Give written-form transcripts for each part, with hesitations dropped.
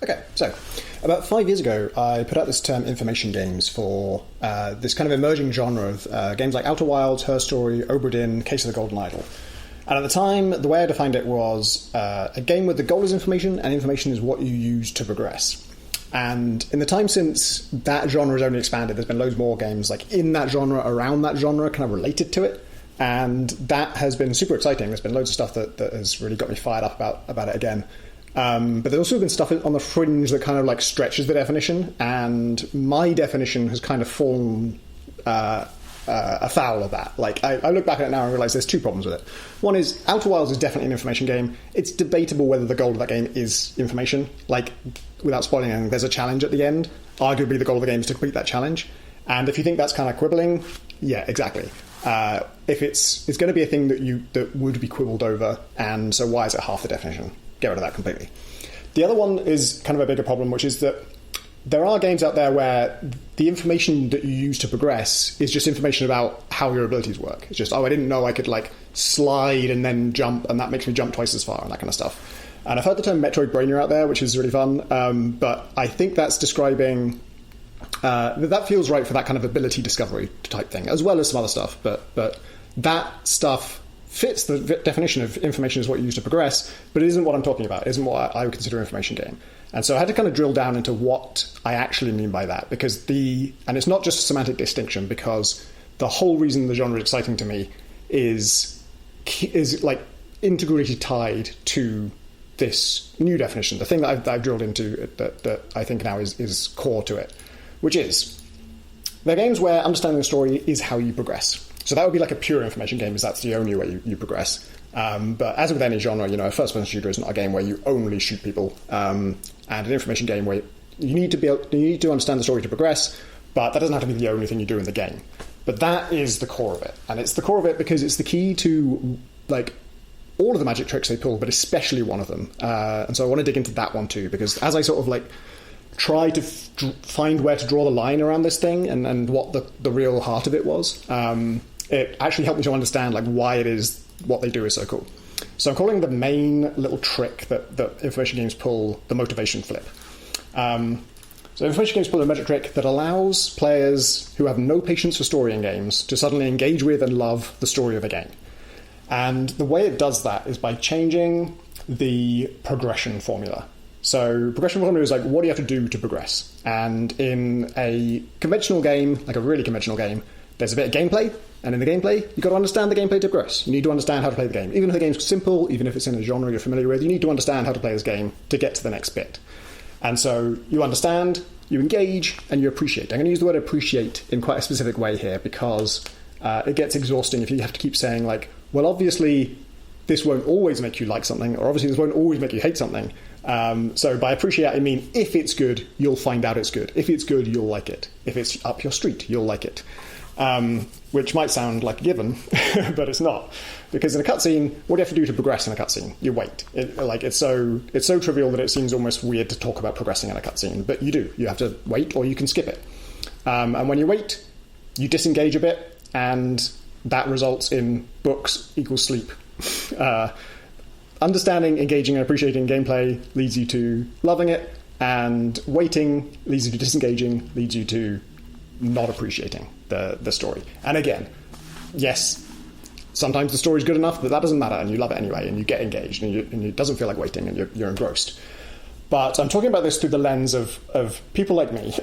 Okay, so about 5 years ago, I put out this term information games for this kind of emerging genre of games like Outer Wilds, Her Story, Obra Dinn, Case of the Golden Idol. And at the time, the way I defined it was a game where the goal is information, and information is what you use to progress. And in the time since that genre has only expanded, there's been loads more games like in that genre, around that genre, kind of related to it. And that has been super exciting. There's been loads of stuff that has really got me fired up about it again. But there's also been stuff on the fringe that kind of like stretches the definition, and my definition has kind of fallen afoul of that. Like I look back at it now and realize there's two problems with it. One is Outer Wilds is definitely an information game. It's debatable whether the goal of that game is information. Like, without spoiling anything, there's a challenge at the end. Arguably the goal of the game is to complete that challenge. And if you think that's kind of quibbling, yeah, exactly. If it's going to be a thing that would be quibbled over, and so why is it half the definition? Get rid of that completely. The other one is kind of a bigger problem, which is that there are games out there where the information that you use to progress is just information about how your abilities work. It's just, I didn't know I could like slide and then jump, and that makes me jump twice as far, and that kind of stuff. And I've heard the term Metroid Brainier out there, which is really fun, but I think that's describing... that feels right for that kind of ability discovery type thing, as well as some other stuff, but that stuff fits the definition of information is what you use to progress, but it isn't what I'm talking about. It isn't what I would consider an information game. And so I had to kind of drill down into what I actually mean by that, because and it's not just a semantic distinction, because the whole reason the genre is exciting to me is like integrally tied to this new definition, the thing that I've drilled into that I think now is core to it, which is they're games where understanding the story is how you progress. So that would be like a pure information game, because that's the only way you progress. But as with any genre, a first-person shooter is not a game where you only shoot people, and an information game where you need to understand the story to progress, but that doesn't have to be the only thing you do in the game. But that is the core of it, and it's the core of it because it's the key to like all of the magic tricks they pull, but especially one of them. And so I want to dig into that one too, because as I sort of like try to find where to draw the line around this thing and what the real heart of it was, it actually helped me to understand like why it is what they do is so cool. So I'm calling the main little trick that information games pull the motivation flip. So information games pull a magic trick that allows players who have no patience for story in games to suddenly engage with and love the story of a game. And the way it does that is by changing the progression formula. So progression formula is like, what do you have to do to progress? And in a conventional game, like a really conventional game, there's a bit of gameplay, and in the gameplay, you've got to understand the gameplay to progress. You need to understand how to play the game. Even if the game's simple, even if it's in a genre you're familiar with, you need to understand how to play this game to get to the next bit. And so you understand, you engage, and you appreciate. I'm going to use the word appreciate in quite a specific way here, because it gets exhausting if you have to keep saying, like, well, obviously, this won't always make you like something, or obviously this won't always make you hate something. So by appreciate, I mean, if it's good, you'll find out it's good. If it's good, you'll like it. If it's up your street, you'll like it. Which might sound like a given, but it's not. Because in a cutscene, what do you have to do to progress in a cutscene? You wait. It's so trivial that it seems almost weird to talk about progressing in a cutscene, but you do. You have to wait, or you can skip it. And when you wait, you disengage a bit, and that results in books equals sleep. Understanding, engaging, and appreciating gameplay leads you to loving it, and waiting leads you to disengaging, leads you to not appreciating the story. And again, yes, sometimes the story's good enough that doesn't matter, and you love it anyway, and you get engaged, and it doesn't feel like waiting, and you're engrossed. But I'm talking about this through the lens of people like me,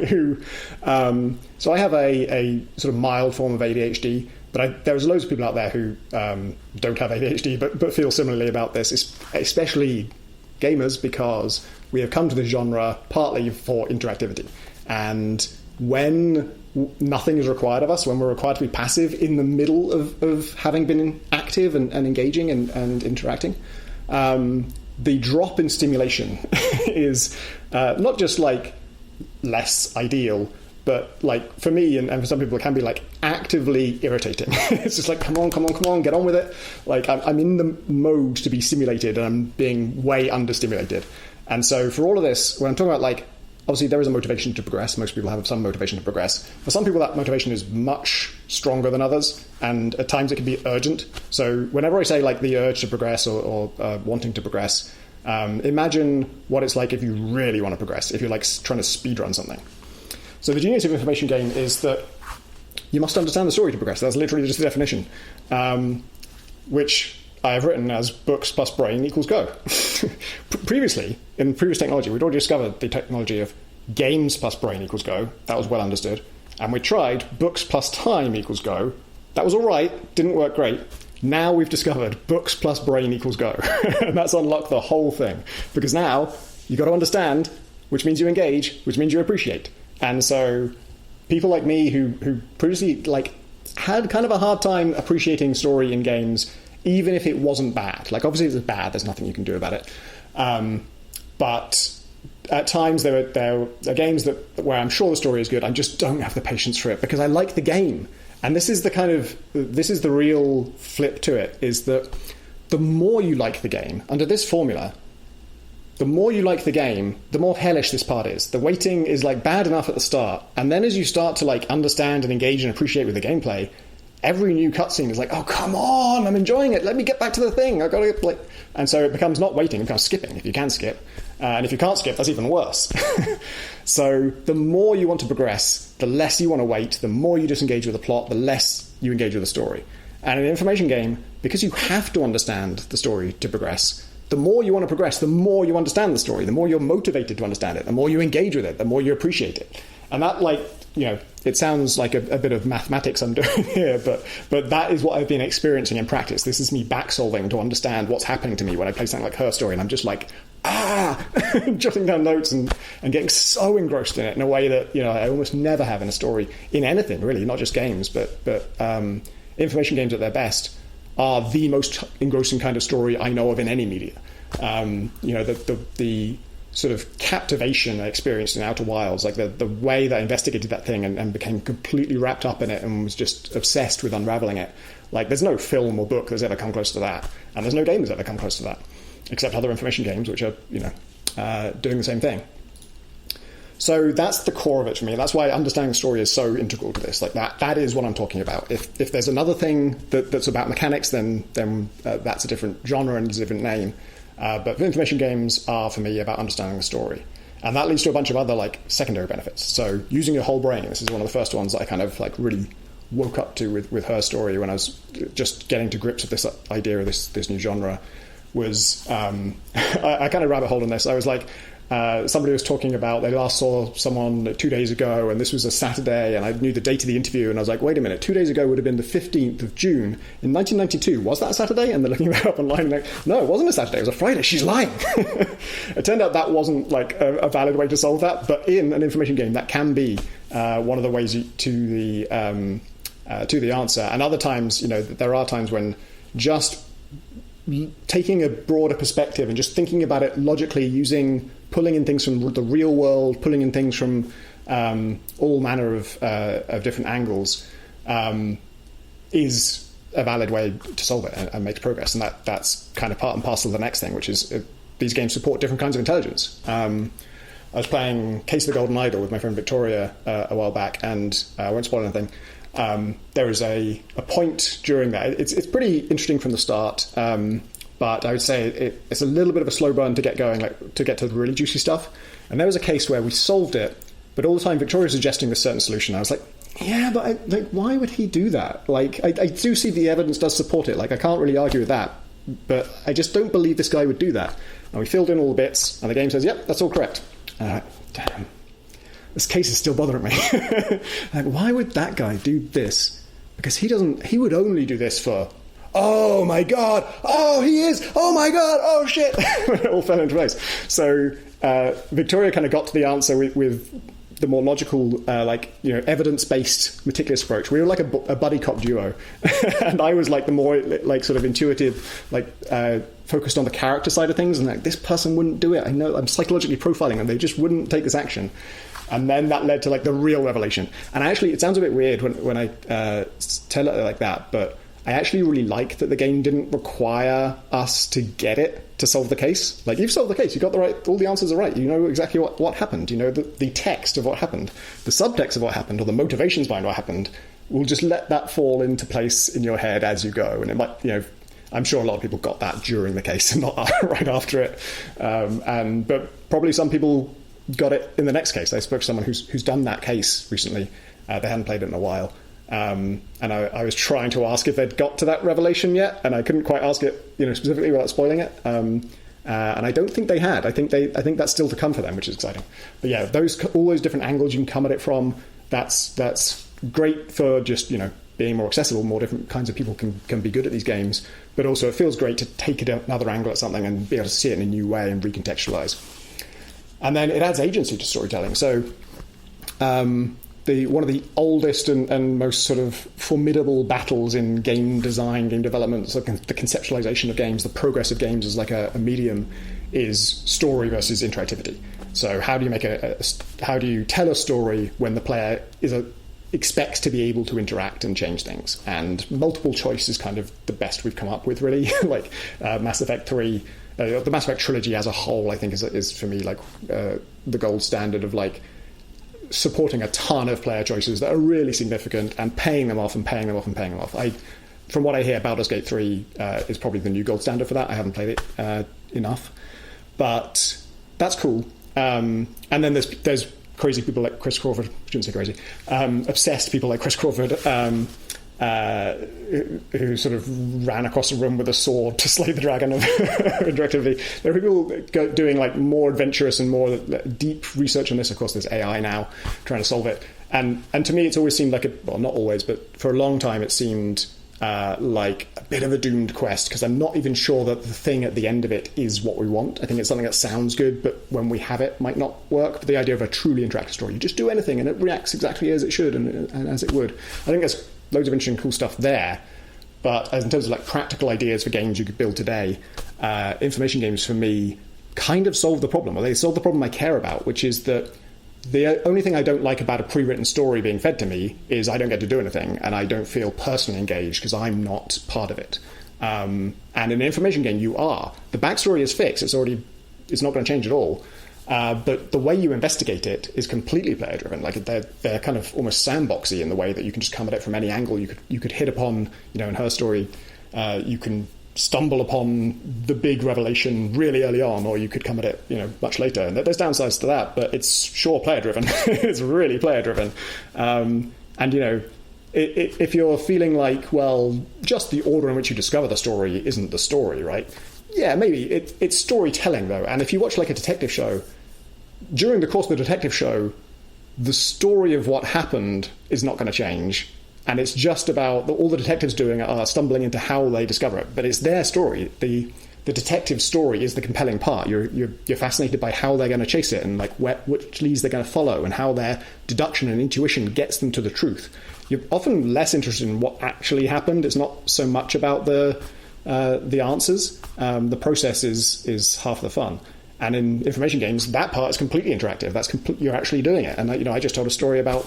who... so I have a sort of mild form of ADHD, but there's loads of people out there who don't have ADHD, but feel similarly about this, especially gamers, because we have come to this genre partly for interactivity. And when nothing is required of us, when we're required to be passive in the middle of having been active and engaging and interacting, the drop in stimulation is not just like less ideal, but like for me and for some people it can be like actively irritating. It's just like, come on, get on with it. Like I'm in the mode to be stimulated, and I'm being way understimulated. And so for all of this, when I'm talking about like, obviously there is a motivation to progress. Most people have some motivation to progress. For some people that motivation is much stronger than others, and at times it can be urgent. So whenever I say like the urge to progress or wanting to progress, Imagine what it's like if you really want to progress, if you're like trying to speedrun something. So the genius of information game is that you must understand the story to progress. That's literally just the definition, which I have written as books plus brain equals go. Previously, in previous technology, we'd already discovered the technology of games plus brain equals go. That was well understood. And we tried books plus time equals go. That was all right, didn't work great. Now we've discovered books plus brain equals go. And that's unlocked the whole thing. Because now you've got to understand, which means you engage, which means you appreciate. And so people like me who previously like had kind of a hard time appreciating story in games, even if it wasn't bad. Like obviously if it's bad, there's nothing you can do about it. But at times there are games where I'm sure the story is good, I just don't have the patience for it because I like the game. And this is the real flip to it, is that the more you like the game, under this formula, the more you like the game, the more hellish this part is. The waiting is like bad enough at the start, and then as you start to like understand and engage and appreciate with the gameplay, every new cutscene is like, oh come on, I'm enjoying it. Let me get back to the thing. I've got to like, and so it becomes not waiting, it becomes skipping if you can skip, and if you can't skip, that's even worse. So the more you want to progress, the less you want to wait. The more you disengage with the plot, the less you engage with the story. And in an information game, because you have to understand the story to progress, the more you want to progress, the more you understand the story, the more you're motivated to understand it, the more you engage with it, the more you appreciate it. And that, like, you know, it sounds like a bit of mathematics I'm doing here, but that is what I've been experiencing in practice. This is me back solving to understand what's happening to me when I play something like Her Story, and I'm just like, jotting down notes and getting so engrossed in it in a way that, you know, I almost never have in a story, in anything really, not just games, but information games at their best are the most engrossing kind of story I know of in any media. You know, the sort of captivation I experienced in Outer Wilds, like the way that I investigated that thing and became completely wrapped up in it and was just obsessed with unraveling it. Like, there's no film or book that's ever come close to that, and there's no game that's ever come close to that, except other information games, which are, you know, doing the same thing. So that's the core of it for me. That's why understanding the story is so integral to this. Like that is what I'm talking about. If there's another thing that's about mechanics, then that's a different genre and a different name. But information games are, for me, about understanding the story. And that leads to a bunch of other, like, secondary benefits. So using your whole brain, this is one of the first ones that I kind of, like, really woke up to with Her Story when I was just getting to grips with this idea of this new genre, was I kind of rabbit holed in this. I was like, somebody was talking about, they last saw someone 2 days ago, and this was a Saturday, and I knew the date of the interview, and I was like, wait a minute, 2 days ago would have been the 15th of June in 1992. Was that a Saturday? And they're looking that up online, and like, no, it wasn't a Saturday, it was a Friday. She's lying. It turned out that wasn't like a valid way to solve that, but in an information game, that can be one of the ways to the answer. And other times, you know, there are times when just taking a broader perspective and just thinking about it logically, pulling in things from the real world, pulling in things from all manner of different angles, is a valid way to solve it and make progress. And that's kind of part and parcel of the next thing, which is these games support different kinds of intelligence. I was playing Case of the Golden Idol with my friend Victoria a while back, and I won't spoil anything. There is a point during that. It's pretty interesting from the start, but I would say it's a little bit of a slow burn to get going, like to get to the really juicy stuff. And there was a case where we solved it, but all the time Victoria was suggesting this certain solution. I was like, yeah, but why would he do that? Like, I do see the evidence does support it. Like, I can't really argue with that, but I just don't believe this guy would do that. And we filled in all the bits, and the game says, yep, that's all correct. Damn. This case is still bothering me. Like, why would that guy do this? Because he would only do this for, oh my God, oh he is, oh my God, oh shit. It all fell into place. So Victoria kind of got to the answer with the more logical, evidence-based, meticulous approach. We were like a buddy cop duo. And I was like the more like sort of intuitive, focused on the character side of things, and like, this person wouldn't do it. I know, I'm psychologically profiling them. They just wouldn't take this action. And then that led to like the real revelation. And actually, it sounds a bit weird when I tell it like that, but I actually really like that the game didn't require us to get it to solve the case. Like, you've solved the case, you got all the answers are right. You know exactly what happened. You know the text of what happened, the subtext of what happened, or the motivations behind what happened. We'll just let that fall into place in your head as you go. And it might, I'm sure a lot of people got that during the case and not right after it. But probably some people got it in the next case. I spoke to someone who's done that case recently. They hadn't played it in a while. And I was trying to ask if they'd got to that revelation yet, and I couldn't quite ask it, specifically without spoiling it. And I don't think they had. I think that's still to come for them, which is exciting. But yeah, all those different angles you can come at it from. That's great for just being more accessible. More different kinds of people can be good at these games. But also, it feels great to take another angle at something and be able to see it in a new way and recontextualize. And then it adds agency to storytelling. So one of the oldest and most sort of formidable battles in game design, game development, so the conceptualization of games, the progress of games as like a medium, is story versus interactivity. So how do you how do you tell a story when the player expects to be able to interact and change things? And multiple choice is kind of the best we've come up with, really. Like Mass Effect 3. The Mass Effect trilogy as a whole, I think, is for me like the gold standard of like supporting a ton of player choices that are really significant and paying them off. From what I hear, Baldur's Gate 3 is probably the new gold standard for that. I haven't played it enough, but that's cool. And then there's crazy people like Chris Crawford. I shouldn't say crazy. Obsessed people like Chris Crawford. Who sort of ran across a room with a sword to slay the dragon interactively. There are people doing like more adventurous and more deep research on this. Of course, there's AI now trying to solve it. And to me, it's always seemed like not always, but for a long time, it seemed like a bit of a doomed quest, because I'm not even sure that the thing at the end of it is what we want. I think it's something that sounds good, but when we have it, might not work. But the idea of a truly interactive story, you just do anything and it reacts exactly as it should and as it would. I think there's loads of interesting, cool stuff there. But in terms of like practical ideas for games you could build today, information games for me kind of solve the problem. Or they solve the problem I care about, which is that the only thing I don't like about a pre-written story being fed to me is I don't get to do anything, and I don't feel personally engaged because I'm not part of it. And in an information game, you are. The backstory is fixed. It's not going to change at all. But the way you investigate it is completely player-driven. Like they're kind of almost sandboxy in the way that you can just come at it from any angle. You could hit upon, in her story, you can stumble upon the big revelation really early on, or you could come at it, much later. And there's downsides to that, but it's sure player-driven. It's really player-driven. If you're feeling like, well, just the order in which you discover the story isn't the story, right? Yeah, maybe. It's storytelling, though. And if you watch like a detective show, during the course of the detective show, the story of what happened is not going to change. And it's just about all the detectives doing are stumbling into how they discover it. But it's their story. The detective story is the compelling part. You're fascinated by how they're going to chase it and like which leads they're going to follow and how their deduction and intuition gets them to the truth. You're often less interested in what actually happened. It's not so much about the answers. The process is half the fun. And in information games, that part is completely interactive. You're actually doing it. And I just told a story about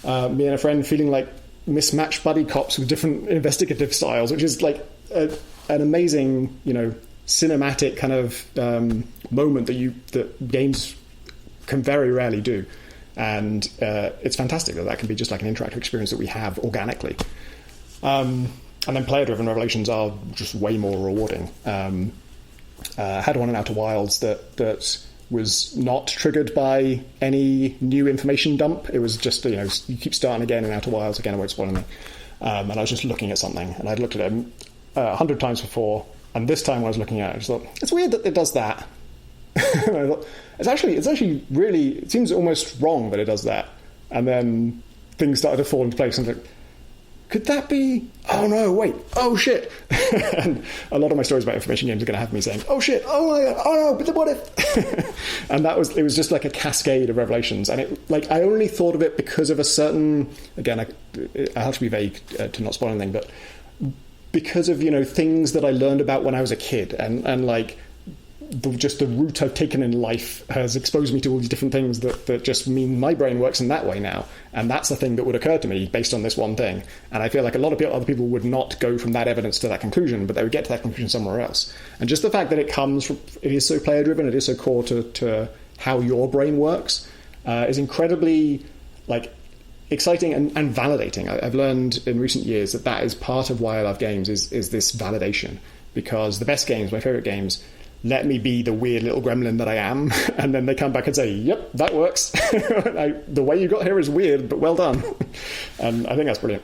me and a friend feeling like mismatched buddy cops with different investigative styles, which is like an amazing, cinematic kind of moment that games can very rarely do. And it's fantastic that can be just like an interactive experience that we have organically. And then player-driven revelations are just way more rewarding. Had one in Outer Wilds that was not triggered by any new information dump. It was just, you keep starting again in Outer Wilds. Again, I won't spoil anything. And I was just looking at something, and I'd looked at it 100 times before, and this time when I was looking at it, I just thought, it's weird that it does that. And I thought, it's actually really, it seems almost wrong that it does that. And then things started to fall into place, and I was like, could that be? Oh no, wait, oh shit. And a lot of my stories about information games are going to have me saying, oh shit, oh my god, oh no, but then what if? And it was just like a cascade of revelations. And I only thought of it because of a certain, again, I have to be vague to not spoil anything, but because of, things that I learned about when I was a kid, and like, just the route I've taken in life has exposed me to all these different things that just mean my brain works in that way now. And that's the thing that would occur to me based on this one thing. And I feel like a lot of other people would not go from that evidence to that conclusion, but they would get to that conclusion somewhere else. And just the fact that it is so player-driven, it is so core to how your brain works, is incredibly exciting and validating. I've learned in recent years that is part of why I love games is this validation. because the best games, my favourite games, let me be the weird little gremlin that I am, and then they come back and say, yep, that works. The way you got here is weird, but well done. And I think that's brilliant.